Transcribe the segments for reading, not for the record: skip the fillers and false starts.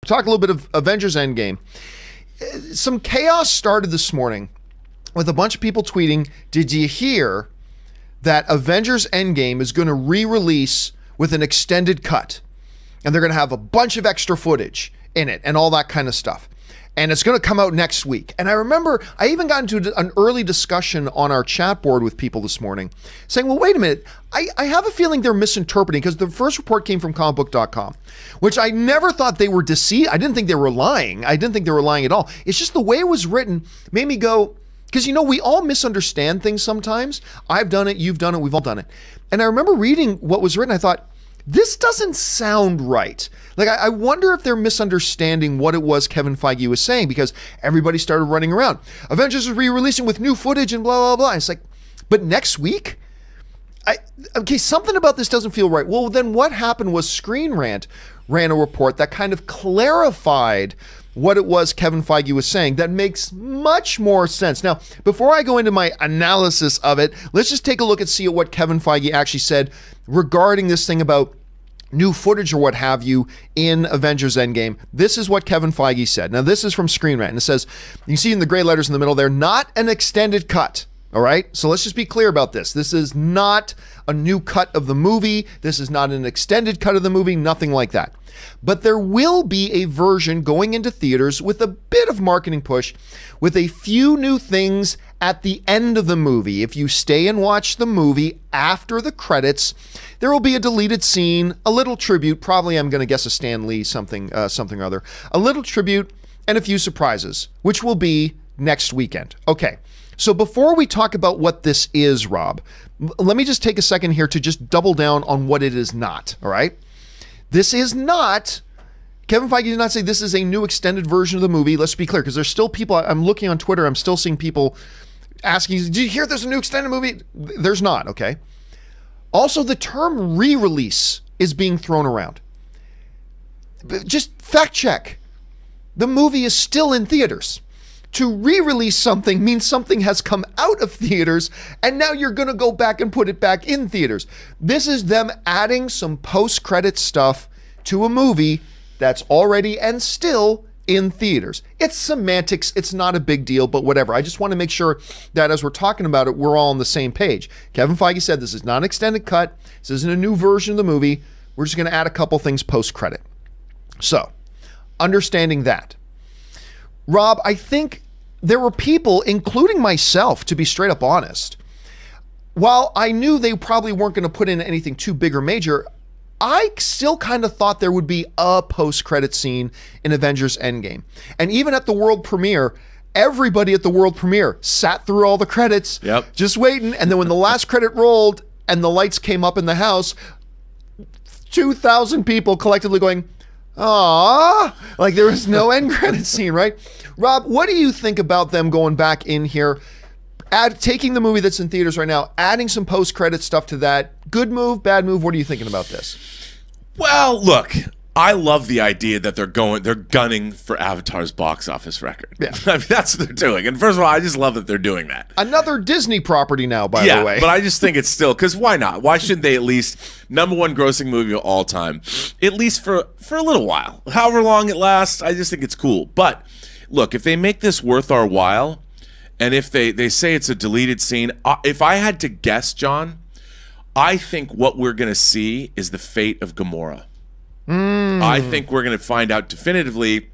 Talk a little bit of Avengers Endgame. Some chaos started this morning with a bunch of people tweeting, did you hear that Avengers Endgame is going to re-release with an extended cut? And they're going to have a bunch of extra footage in it and all that kind of stuff. And it's going to come out next week. And I remember I even got into an early discussion on our chat board with people this morning saying, well, wait a minute. I have a feeling they're misinterpreting, because the first report came from comicbook.com, which I never thought they were deceived. I didn't think they were lying. I didn't think they were lying at all. It's just the way it was written made me go, because, you know, we all misunderstand things sometimes. I've done it. You've done it. We've all done it. And I remember reading what was written. I thought, this doesn't sound right. Like, I wonder if they're misunderstanding what it was Kevin Feige was saying, because everybody started running around. Avengers is re-releasing with new footage and blah, blah, blah. It's like, but next week? Okay, something about this doesn't feel right. Well, then what happened was Screen Rant ran a report that kind of clarified what it was Kevin Feige was saying. That makes much more sense. Now, before I go into my analysis of it, let's just take a look and see what Kevin Feige actually said regarding this thing about new footage or what have you in Avengers Endgame. This is what Kevin Feige said. Now, this is from Screen Rant, and it says, you can see in the gray letters in the middle there, not an extended cut. All right, so let's just be clear about this. This is not a new cut of the movie. This is not an extended cut of the movie, nothing like that. But there will be a version going into theaters with a bit of marketing push, with a few new things at the end of the movie. If you stay and watch the movie after the credits, there will be a deleted scene, a little tribute, probably I'm going to guess a Stan Lee something or other, a little tribute, and a few surprises, which will be next weekend. Okay. So before we talk about what this is, Rob, let me just take a second here to just double down on what it is not, all right? This is not, Kevin Feige did not say this is a new extended version of the movie. Let's be clear, because there's still people, I'm looking on Twitter, I'm still seeing people asking, did you hear there's a new extended movie? There's not, okay? Also, the term re-release is being thrown around. Just fact check. The movie is still in theaters. To re-release something means something has come out of theaters and now you're going to go back and put it back in theaters. This is them adding some post-credit stuff to a movie that's already and still in theaters. It's semantics. It's not a big deal, but whatever. I just want to make sure that as we're talking about it, we're all on the same page. Kevin Feige said this is not an extended cut. This isn't a new version of the movie. We're just going to add a couple things post-credit. So, understanding that. Rob, I think there were people, including myself, to be straight up honest, while I knew they probably weren't going to put in anything too big or major, I still kind of thought there would be a post-credit scene in Avengers Endgame. And even at the world premiere, everybody at the world premiere sat through all the credits, just waiting. And then when the last credit rolled and the lights came up in the house, 2,000 people collectively going, "Aww," like there was no end credit scene, right? Rob, what do you think about them going back in here, taking the movie that's in theaters right now, adding some post-credit stuff to that? Good move, bad move? What are you thinking about this? Well, look, I love the idea that they're gunning for Avatar's box office record. Yeah. I mean, that's what they're doing. And first of all, I just love that they're doing that. Another Disney property now, by the way. Yeah, but I just think it's still, because why not? Why shouldn't they at least, #1 grossing movie of all time, at least for a little while? However long it lasts, I just think it's cool. But look, if they make this worth our while, and if they say it's a deleted scene, if I had to guess, John, I think what we're going to see is the fate of Gamora. I think we're going to find out definitively,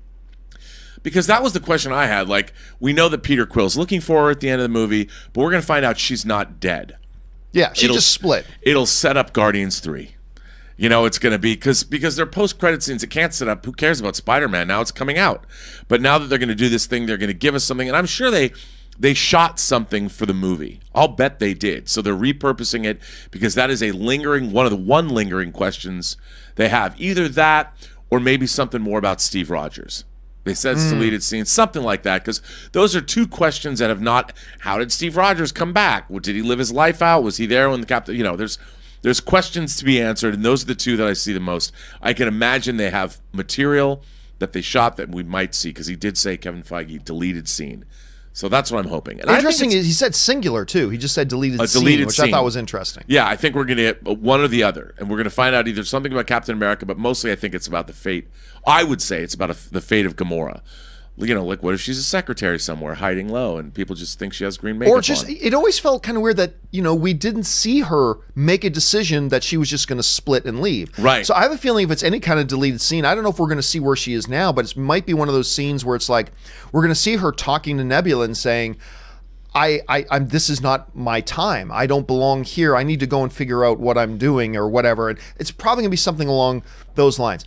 because that was the question I had. Like, we know that Peter Quill's looking for her at the end of the movie, but we're going to find out she's not dead. Yeah, she just split. It'll set up Guardians 3. You know, it's going to be, because they're post-credit scenes. It can't set up. Who cares about Spider-Man? Now it's coming out. But now that they're going to do this thing, they're going to give us something. And I'm sure they shot something for the movie. I'll bet they did. So they're repurposing it, because that is a one lingering questions they have. Either that or maybe something more about Steve Rogers. They said it's deleted scenes, something like that, because those are two questions that have not. How did Steve Rogers come back? Well, did he live his life out? Was he there when the captain? You know, there's questions to be answered, and those are the two that I see the most. I can imagine they have material that they shot that we might see, because he did say, Kevin Feige, deleted scene. So that's what I'm hoping. And interesting is he said singular too. He just said deleted scene, which I thought was interesting. Yeah, I think we're going to get one or the other, and we're going to find out either something about Captain America, but mostly I think it's about the fate. I would say it's about the fate of Gamora. You know, like what if she's a secretary somewhere hiding low and people just think she has green makeup or just on? It always felt kind of weird that, you know, we didn't see her make a decision that she was just going to split and leave. Right. So I have a feeling if it's any kind of deleted scene, I don't know if we're going to see where she is now, but it might be one of those scenes where it's like we're going to see her talking to Nebula and saying, I'm this is not my time. I don't belong here. I need to go and figure out what I'm doing or whatever. And it's probably going to be something along those lines.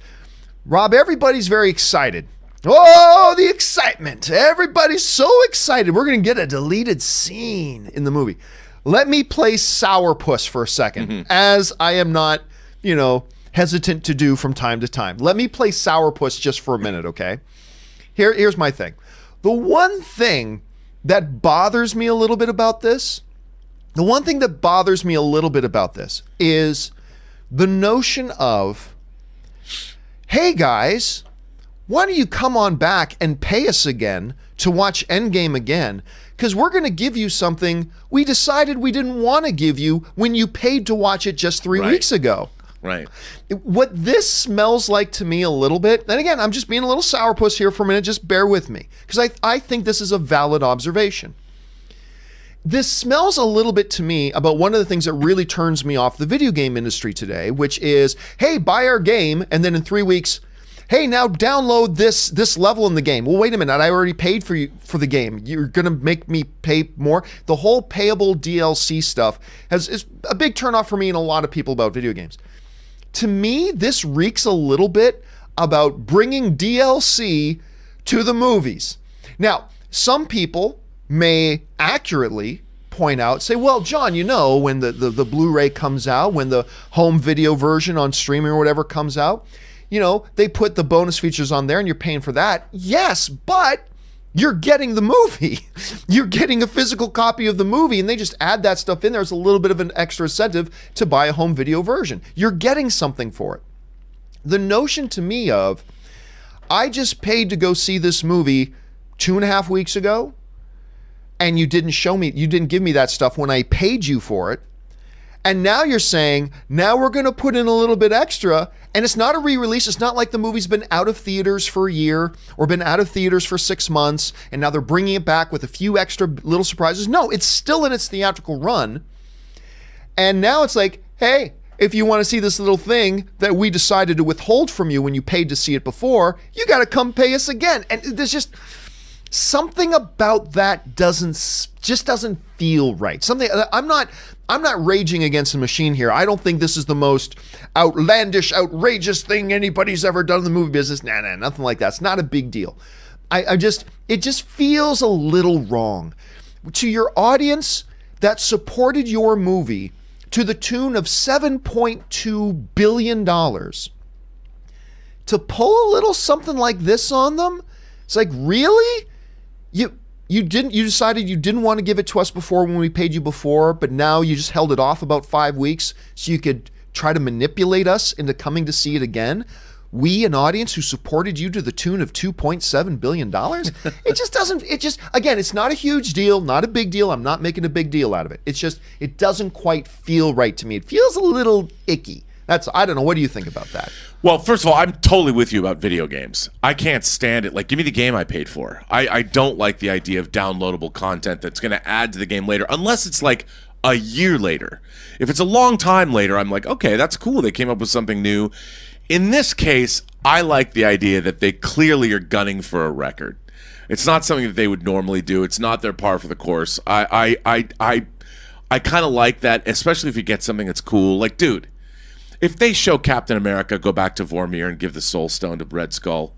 Rob, everybody's very excited. Oh, the excitement. Everybody's so excited. We're going to get a deleted scene in the movie. Let me play sourpuss for a second, as I am not, you know, hesitant to do from time to time. Let me play sourpuss just for a minute, okay? Here's my thing. The one thing that bothers me a little bit about this, is the notion of, hey guys, why don't you come on back and pay us again to watch Endgame again? Because we're going to give you something we decided we didn't want to give you when you paid to watch it just 3 weeks ago. Right. What this smells like to me a little bit, and again, I'm just being a little sourpuss here for a minute, just bear with me, because I think this is a valid observation. This smells a little bit to me about one of the things that really turns me off the video game industry today, which is, hey, buy our game, and then in 3 weeks, hey, now download this level in the game. Well, wait a minute, I already paid for the game. You're gonna make me pay more? The whole payable DLC stuff is a big turnoff for me and a lot of people about video games. To me, this reeks a little bit about bringing DLC to the movies. Now, some people may accurately point out, say, well, John, you know, when the Blu-ray comes out, when the home video version on streaming or whatever comes out, you know, they put the bonus features on there and you're paying for that. Yes, but you're getting the movie. You're getting a physical copy of the movie, and they just add that stuff in there as a little bit of an extra incentive to buy a home video version. You're getting something for it. The notion to me of, I just paid to go see this movie 2.5 weeks ago, and you didn't give me that stuff when I paid you for it. And now you're saying, now we're going to put in a little bit extra, and it's not a re-release. It's not like the movie's been out of theaters for a year or been out of theaters for 6 months, and now they're bringing it back with a few extra little surprises. No, it's still in its theatrical run. And now it's like, hey, if you want to see this little thing that we decided to withhold from you when you paid to see it before, you got to come pay us again. And there's just something about that doesn't feel right. Something I'm not raging against the machine here. I don't think this is the most outlandish, outrageous thing anybody's ever done in the movie business. Nah, nothing like that. It's not a big deal. It just feels a little wrong. To your audience that supported your movie to the tune of $7.2 billion, to pull a little something like this on them, it's like, really? You decided you didn't want to give it to us before when we paid you before, but now you just held it off about 5 weeks so you could try to manipulate us into coming to see it again? We, an audience who supported you to the tune of $2.7 billion? Again, it's not a huge deal, not a big deal. I'm not making a big deal out of it. It's just, it doesn't quite feel right to me. It feels a little icky. I don't know. What do you think about that? Well, first of all, I'm totally with you about video games. I can't stand it. Like, give me the game I paid for. I don't like the idea of downloadable content that's going to add to the game later, unless it's like a year later. If it's a long time later, I'm like, okay, that's cool. They came up with something new. In this case, I like the idea that they clearly are gunning for a record. It's not something that they would normally do. It's not their par for the course. I kind of like that, especially if you get something that's cool. Like, dude, if they show Captain America go back to Vormir and give the Soul Stone to Red Skull,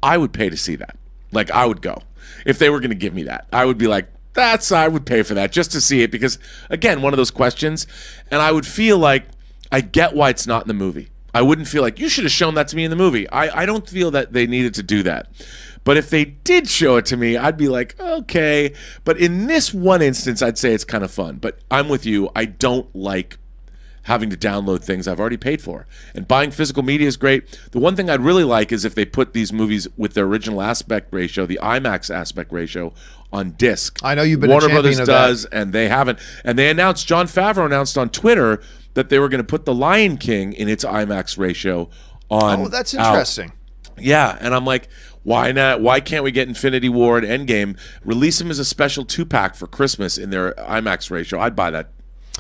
I would pay to see that. Like, I would go. If they were going to give me that, I would be like, I would pay for that just to see it, because, again, one of those questions, and I would feel like I get why it's not in the movie. I wouldn't feel like, you should have shown that to me in the movie. I don't feel that they needed to do that. But if they did show it to me, I'd be like, okay. But in this one instance, I'd say it's kind of fun. But I'm with you. I don't like having to download things I've already paid for. And buying physical media is great. The one thing I'd really like is if they put these movies with their original aspect ratio, the IMAX aspect ratio, on disc. I know you've been Warner a champion Brothers of does, that. and they haven't. And they announced, John Favreau announced on Twitter that they were going to put The Lion King in its IMAX ratio on. Oh, that's interesting. Yeah, and I'm like, why not? Why can't we get Infinity War and Endgame, release them as a special 2-pack for Christmas in their IMAX ratio? I'd buy that.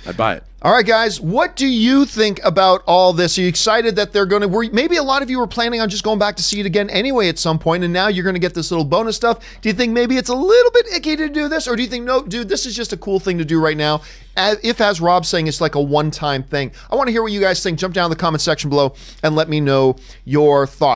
I'd buy it. All right, guys, what do you think about all this? Are you excited that they're going to, maybe a lot of you were planning on just going back to see it again anyway at some point, and now you're going to get this little bonus stuff. Do you think maybe it's a little bit icky to do this, or do you think, no, dude, this is just a cool thing to do right now? If, as Rob's saying, it's like a one-time thing. I want to hear what you guys think. Jump down in the comment section below and let me know your thoughts.